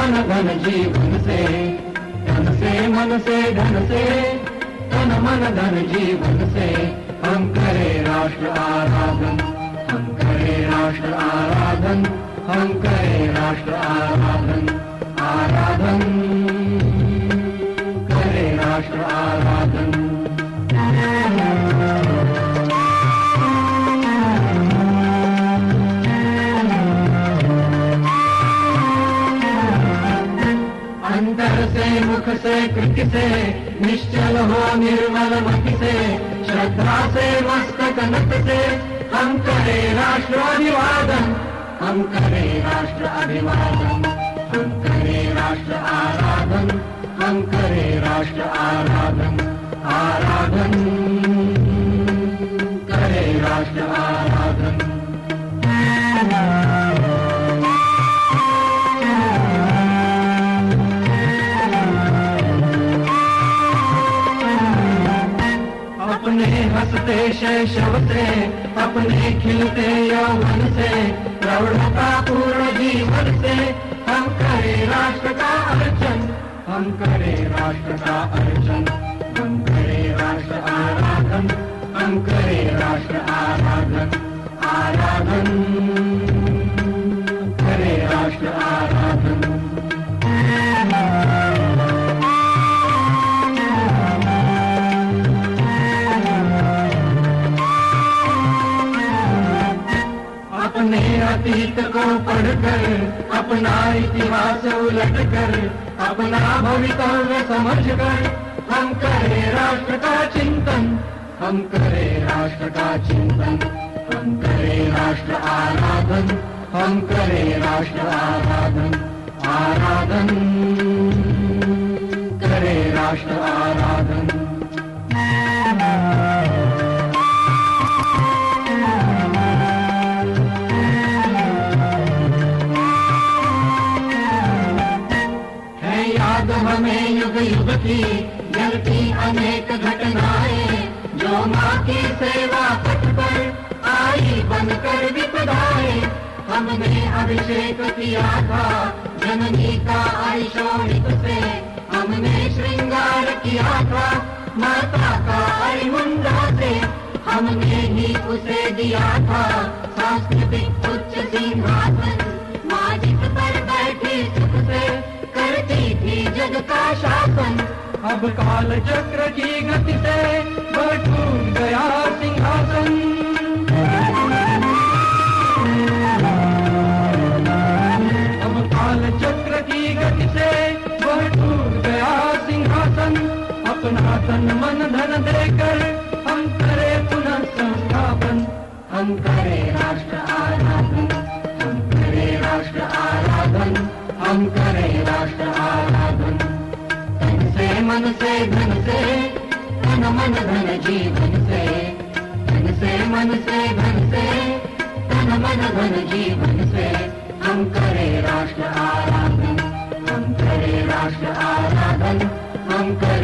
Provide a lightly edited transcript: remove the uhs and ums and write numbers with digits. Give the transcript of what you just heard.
मन धन जीवन से, मन से धन से, तन मन धन जीवन से हम करें राष्ट्र आराधन, हम करें राष्ट्र आराधन, हम करें राष्ट्र आराधन, आराधन करें राष्ट्र आराधन। अंतर से मुख से कृति से निश्चल हो निर्मल मति से, श्रद्धा से मस्तक नत से हम करें राष्ट्र अभिवादन, हम करें राष्ट्र अभिवादन, हम करें राष्ट्र आराधन, हम करें राष्ट्र आराधन, आराधन करें राष्ट्र आराधन। अपने हंसते शैशव से, अपने खिलते यौवन से, प्रौढ़ता पूर्ण जीवन से हम करें राष्ट्र का अर्चन, हम करें राष्ट्र का अर्चन, हम करें राष्ट्र आराधन, हम करें राष्ट्र आराधन, आराधन करें राष्ट्र आराधन। अपने अतीत को पढ़कर, अपना इतिहास उलट कर, अपना भवितव्य समझकर हम करें राष्ट्र का चिंतन, हम करें राष्ट्र का चिंतन, हम करें राष्ट्र आराधन, हम करें राष्ट्र आराधन, आराधन करें राष्ट्र आराधन। याद हमें युग युग की जलती अनेक घटनाएं, जो माँ की सेवा पथ पर आई बनकर विपदाएं। हमने अभिषेक किया था जननी का अरिशोणित से, हमने श्रृंगार किया था माता का अरिमुंडा से, हमने ही उसे दिया था सांस्कृतिक उच्च सिंहासन। माँ जिस पर बैठी सुख से करती थी जग का शासन, अब काल चक्र की गति से वह टूट गया सिंहासन। अब काल चक्र की गति से वह टूट गया सिंहासन। अपना तन मन धन देकर हम करें पुनः संस्थापन, हम करें राष्ट्र आराधन, हम करें राष्ट्र आराधन, हम करें राष्ट्र आराधन। तन से मन से धन से, तन मन धन जीवन से, तन से मन से धन से, तन मन धन जीवन से हम करें राष्ट्र आराधन, हम करें राष्ट्र आराधन, हम करें